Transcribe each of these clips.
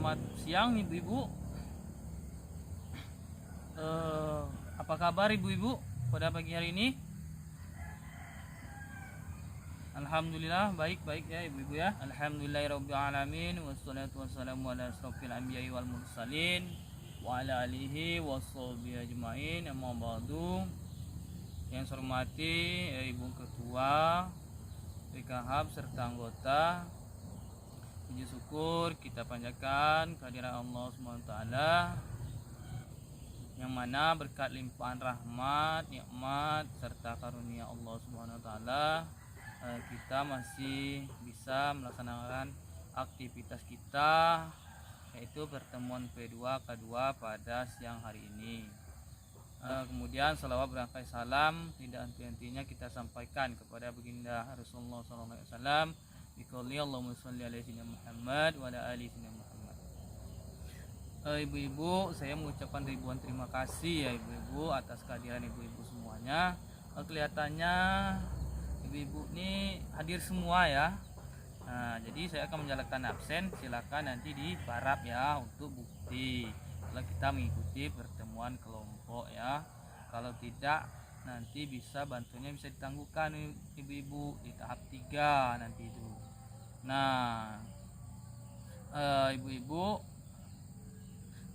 Selamat siang ibu-ibu. Apa kabar ibu-ibu pada pagi hari ini? Alhamdulillah baik-baik ya ibu-ibu ya. Alhamdulillahirabbil alamin wassalatu wassalamu ala asrofil anbiya'i wal mursalin wa ala alihi washabihi ajmain. Amma ba'du. Yang saya hormati Ibu Ketua PKHAB serta anggota, puji syukur kita panjatkan kehadiran Allah SWT, yang mana berkat limpahan rahmat, nikmat serta karunia Allah SWT, kita masih bisa melaksanakan aktivitas kita, yaitu pertemuan P2 K2 pada siang hari ini. Kemudian salawat berangkai salam tidak henti-hentinya kita sampaikan kepada baginda Rasulullah SAW. Biqouli Allahumma sholli ala sayyidina Muhammad wa ala ali sayyidina Muhammad. Ibu-ibu, saya mengucapkan ribuan terima kasih ya ibu-ibu atas kehadiran ibu-ibu semuanya. Kelihatannya ibu-ibu ini hadir semua ya. Nah, jadi saya akan menjalankan absen. Silakan nanti diparap ya untuk bukti kalau kita mengikuti pertemuan kelompok ya. Kalau tidak, nanti bisa bantunya bisa ditangguhkan ibu-ibu di tahap 3 nanti itu. Nah, ibu-ibu,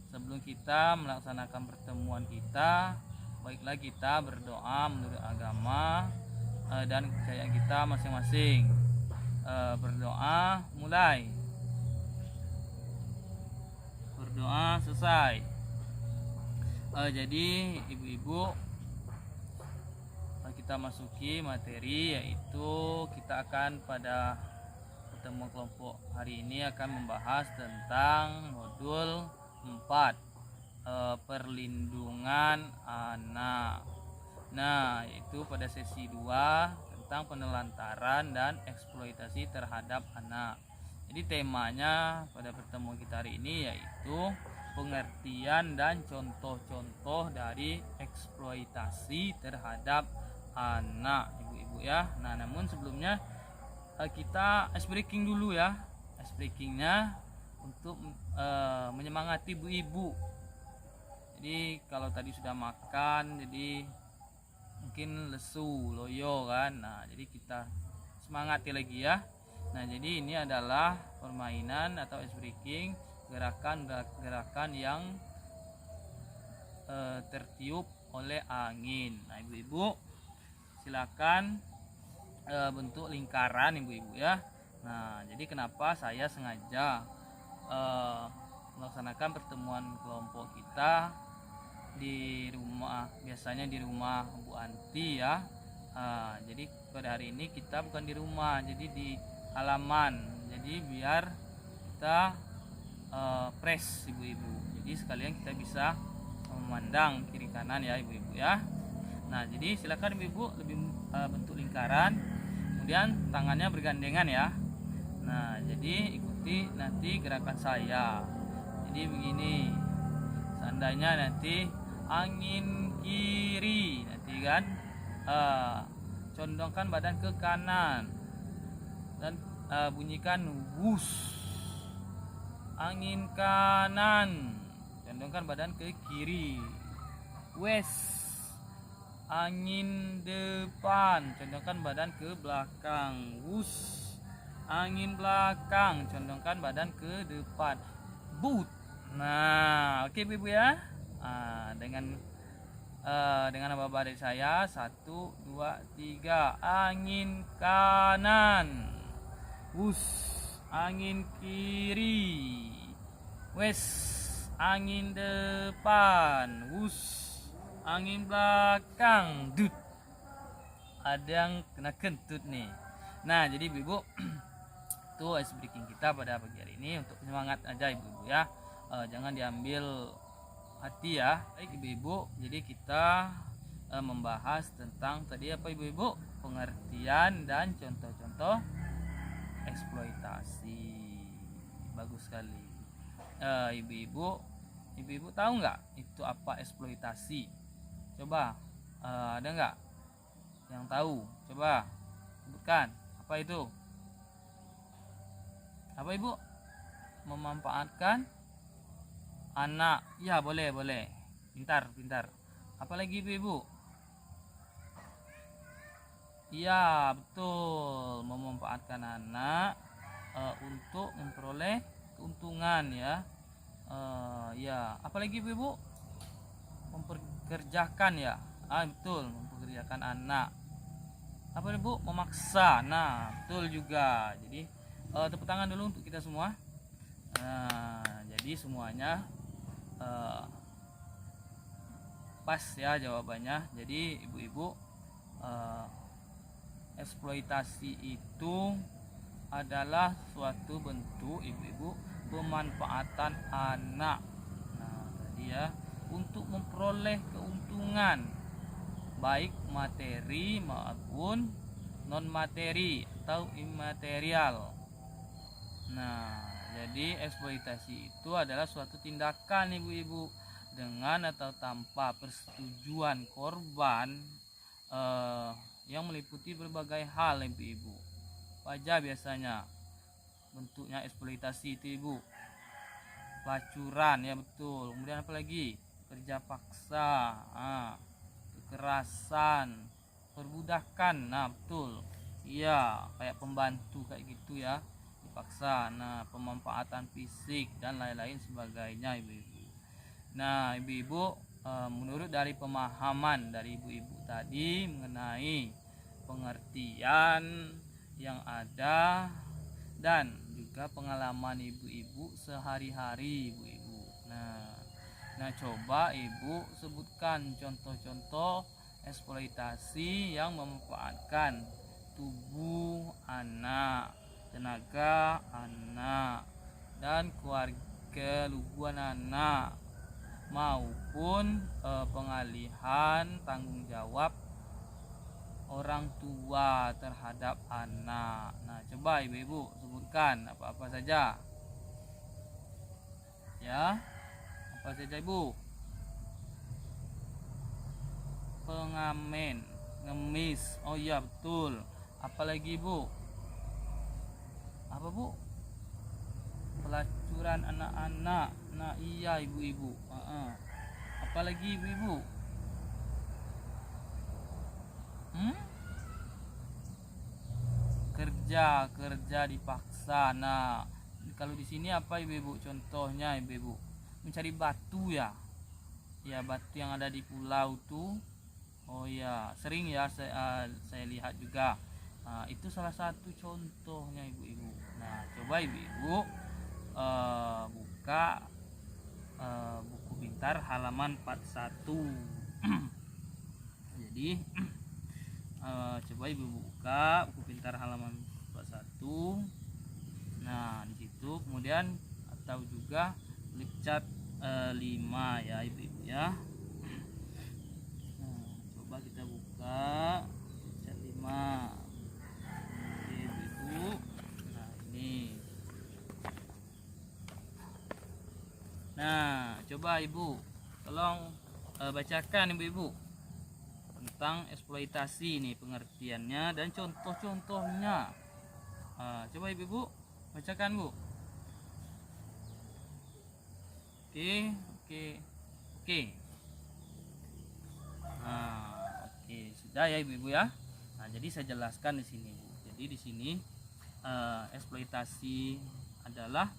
sebelum kita melaksanakan pertemuan kita, baiklah kita berdoa menurut agama dan kepercayaan kita masing-masing. Berdoa mulai, berdoa selesai. Jadi ibu-ibu, kita masuki materi, yaitu kita akan pada pertemuan kelompok hari ini akan membahas tentang modul 4, perlindungan anak. Nah, yaitu pada sesi 2 tentang penelantaran dan eksploitasi terhadap anak. Jadi temanya pada pertemuan kita hari ini yaitu pengertian dan contoh-contoh dari eksploitasi terhadap anak ibu-ibu ya. Nah, namun sebelumnya kita ice breaking dulu ya. Ice breakingnya untuk menyemangati ibu-ibu. Jadi kalau tadi sudah makan, jadi mungkin lesu, loyo kan. Nah, jadi kita semangati lagi ya. Nah, jadi ini adalah permainan atau ice breaking, gerakan-gerakan yang tertiup oleh angin. Nah, ibu-ibu silakan bentuk lingkaran ibu-ibu ya. Nah, jadi kenapa saya sengaja melaksanakan pertemuan kelompok kita di rumah, biasanya di rumah Bu Anti ya. Jadi pada hari ini kita bukan di rumah, jadi di halaman. Jadi biar kita press ibu-ibu, jadi sekalian kita bisa memandang kiri kanan ya ibu-ibu ya. Nah, jadi silakan ibu-ibu lebih bentuk lingkaran, kemudian tangannya bergandengan ya. Nah, jadi ikuti nanti gerakan saya. Jadi begini, seandainya nanti angin kiri, nanti kan condongkan badan ke kanan dan bunyikan wush. Angin kanan, condongkan badan ke kiri. West. Angin depan, condongkan badan ke belakang. Wush. Angin belakang, condongkan badan ke depan. Boot. Nah, oke ibu ya. Dengan apa dari saya, 1, 2, 3. Angin kanan. Wush. Angin kiri. West. Angin depan. Wush. Angin belakang. Dut. Ada yang kena kentut nih. Nah, jadi ibu-ibu, itu ice breaking kita pada pagi hari ini untuk semangat aja ibu-ibu ya. Jangan diambil hati ya. Baik ibu-ibu, jadi kita membahas tentang tadi apa ibu-ibu? Pengertian dan contoh-contoh eksploitasi. Bagus sekali. Ibu-ibu tahu nggak itu apa eksploitasi? Coba ada nggak yang tahu? Coba sebutkan apa itu? Apa ibu? Memanfaatkan anak. Ya, boleh, boleh. Pintar, pintar. Apalagi ibu-ibu? Iya, betul. Memanfaatkan anak untuk memperoleh keuntungan ya. Ya, apalagi ibu-ibu? Mempekerjakan ya. Betul, mempekerjakan anak. Apa ibu? Memaksa. Nah, betul juga. Jadi tepuk tangan dulu untuk kita semua. Nah, jadi semuanya pas ya jawabannya. Jadi ibu-ibu, eksploitasi itu adalah suatu bentuk ibu-ibu pemanfaatan anak. Nah, tadi ya, untuk memperoleh keuntungan baik materi maupun non materi atau imaterial. Nah, jadi eksploitasi itu adalah suatu tindakan ibu-ibu dengan atau tanpa persetujuan korban yang meliputi berbagai hal ibu-ibu. Apa aja biasanya bentuknya eksploitasi itu ibu? Pelacuran ya, betul. Kemudian apa lagi? Kerja paksa, kekerasan, perbudakan. Nah, betul. Iya, kayak pembantu kayak gitu ya, dipaksa. Nah, pemanfaatan fisik dan lain-lain sebagainya ibu-ibu. Nah, ibu-ibu, menurut dari pemahaman dari ibu-ibu tadi mengenai pengertian yang ada dan juga pengalaman ibu-ibu sehari-hari ibu-ibu. Nah, coba ibu sebutkan contoh-contoh eksploitasi yang memanfaatkan tubuh anak, tenaga anak, dan keluarga luguan anak, maupun pengalihan tanggung jawab orang tua terhadap anak. Nah, coba ibu-ibu sebutkan apa-apa saja ya. Apa saja ibu? Pengamen, ngemis. Oh iya, betul. Apalagi ibu? Apa bu? Pelacuran anak-anak. Nah, iya ibu-ibu. Apalagi ibu-ibu? Kerja dipaksa. Nah, kalau di sini apa ibu-ibu? Contohnya ibu-ibu mencari batu ya. Ya, batu yang ada di pulau tuh. Oh ya, sering ya saya lihat juga. Nah, itu salah satu contohnya ibu-ibu. Nah, coba ibu-ibu buka buku pintar halaman 41. Jadi coba ibu buka buku pintar halaman 41. Nah, di situ kemudian atau juga klik cat 5 ya ibu-ibu ya. Nah, coba kita buka cat 5. Oke ibu-ibu. Nah, ini. Nah, coba ibu tolong bacakan ibu-ibu tentang eksploitasi ini, pengertiannya dan contoh-contohnya. Coba ibu-ibu bacakan bu. Oke. Nah, oke, sudah ya ibu-ibu ya. Nah, jadi saya jelaskan di sini bu. Jadi di sini eksploitasi adalah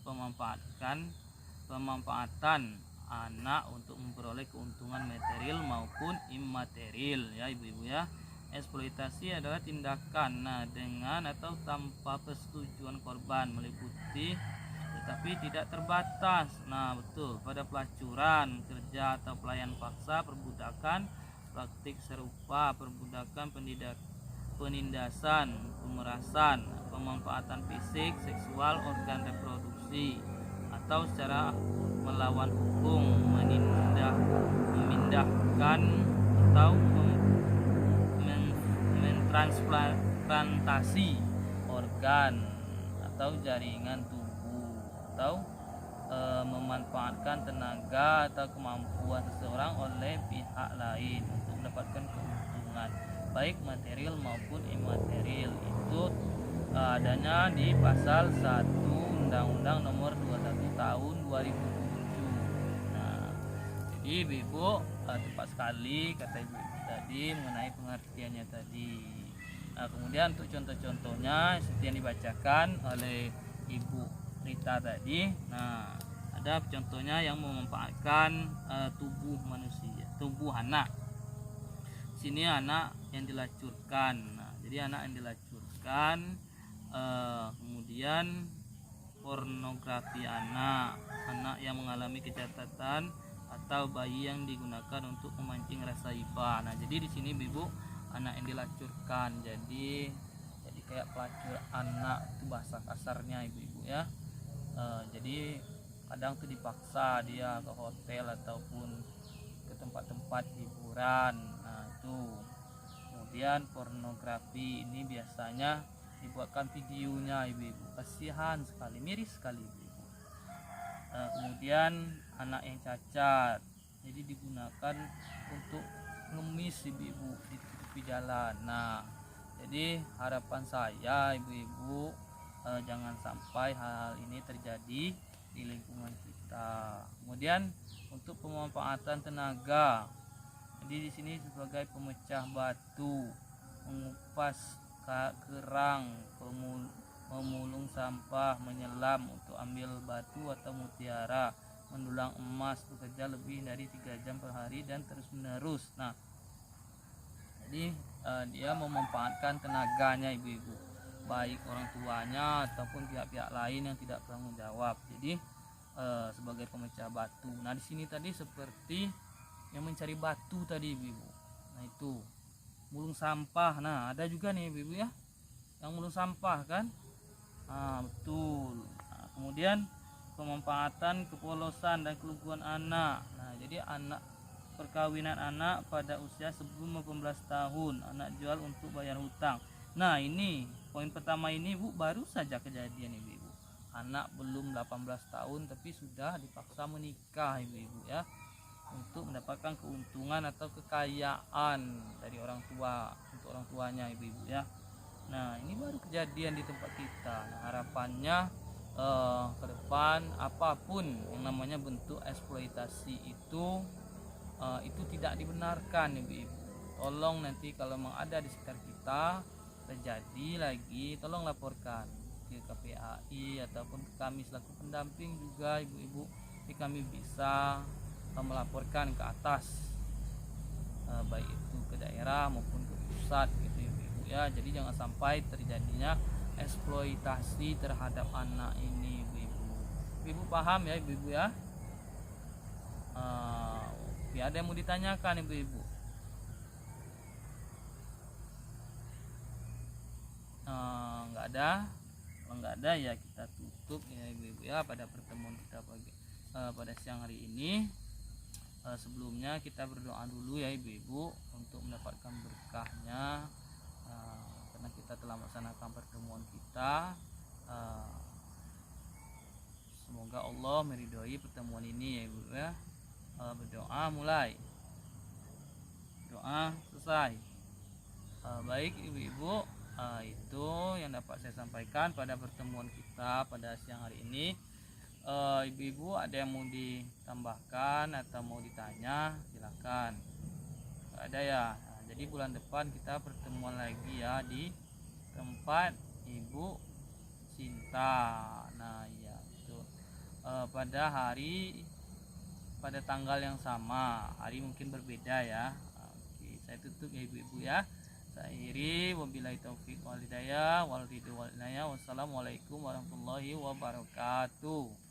pemanfaatan anak untuk memperoleh keuntungan material maupun imaterial ya ibu-ibu ya. Eksploitasi adalah tindakan dengan atau tanpa persetujuan korban, meliputi tetapi tidak terbatas. Nah, betul, pada pelacuran, kerja atau pelayan paksa, perbudakan, praktik serupa, perbudakan, penindasan, pemerasan, pemanfaatan fisik, seksual, organ reproduksi, atau secara melawan hukum, memindahkan atau mentransplantasi organ atau jaringan tubuh, atau memanfaatkan tenaga atau kemampuan seseorang oleh pihak lain untuk mendapatkan keuntungan baik material maupun imaterial. Itu adanya di pasal 1 Undang-Undang nomor 21 tahun 2007. Jadi ibu tepat sekali kata ibu tadi mengenai pengertiannya tadi. Nah, kemudian untuk contoh-contohnya seperti yang dibacakan oleh Ibu Rita tadi. Nah, ada contohnya yang memanfaatkan tubuh manusia, tubuh anak. Sini anak yang dilacurkan. Nah, jadi anak yang dilacurkan, kemudian pornografi anak, anak yang mengalami kecacatan atau bayi yang digunakan untuk memancing rasa iba. Nah, jadi di sini ibu anak yang dilacurkan, jadi kayak pelacur anak itu bahasa kasarnya ibu-ibu ya. Jadi kadang tuh dipaksa dia ke hotel ataupun ke tempat-tempat hiburan. Nah itu kemudian pornografi ini biasanya dibuatkan videonya ibu-ibu, kasihan sekali, miris sekali ibu-ibu. Kemudian anak yang cacat, jadi digunakan untuk ngemis ibu-ibu di tepi jalan. Nah jadi harapan saya ibu-ibu jangan sampai hal ini terjadi di lingkungan kita. Kemudian untuk pemanfaatan tenaga, jadi di sini sebagai pemecah batu, mengupas kerang, memulung sampah, menyelam untuk ambil batu atau mutiara, mendulang emas, bekerja lebih dari 3 jam per hari dan terus menerus. Nah jadi dia memanfaatkan tenaganya ibu-ibu, baik orang tuanya ataupun pihak-pihak lain yang tidak bertanggung jawab. Jadi sebagai pemecah batu. Nah di sini tadi seperti yang mencari batu tadi ibu-ibu. Nah itu mulung sampah. Nah ada juga nih ibu-ibu ya yang mulung sampah kan. Betul. Nah, kemudian pemanfaatan kepolosan dan keluguan anak. Nah jadi perkawinan anak pada usia sebelum 18 tahun, anak jual untuk bayar hutang. Nah ini poin pertama ini Bu, baru saja kejadian ibu-ibu, anak belum 18 tahun tapi sudah dipaksa menikah ibu-ibu ya, untuk mendapatkan keuntungan atau kekayaan dari orang tua, untuk orang tuanya ibu-ibu ya. Nah ini baru kejadian di tempat kita. Nah, harapannya ke depan apapun yang namanya bentuk eksploitasi itu tidak dibenarkan ibu-ibu. Tolong nanti kalau memang ada di sekitar kita terjadi lagi, tolong laporkan ke KPAI ataupun ke kami selaku pendamping juga ibu-ibu. Jadi kami bisa melaporkan ke atas, baik itu ke daerah maupun ke pusat gitu ibu-ibu ya. Jadi jangan sampai terjadinya eksploitasi terhadap anak ini ibu-ibu. Ibu paham ya ibu-ibu ya? Ya ada yang mau ditanyakan ibu-ibu? Nggak ada. Kalau nggak ada ya kita tutup ya ibu-ibu ya pada pertemuan kita pada siang hari ini. Sebelumnya kita berdoa dulu ya ibu-ibu untuk mendapatkan berkahnya, karena kita telah melaksanakan pertemuan kita. Semoga Allah meridhoi pertemuan ini ya ibu ya. Berdoa mulai, doa selesai. Baik ibu-ibu, itu yang dapat saya sampaikan pada pertemuan kita pada siang hari ini. Ibu-ibu ada yang mau ditambahkan atau mau ditanya silakan. Nggak ada ya. Nah, jadi bulan depan kita pertemuan lagi ya di tempat Ibu Cinta. Nah ya itu pada tanggal yang sama, hari mungkin berbeda ya. Oke, saya tutup ya ibu-ibu ya. Saya akhiri, wabillahi taufiq wal hidayah wal ridho wal inayah. Wassalamualaikum warahmatullahi wabarakatuh.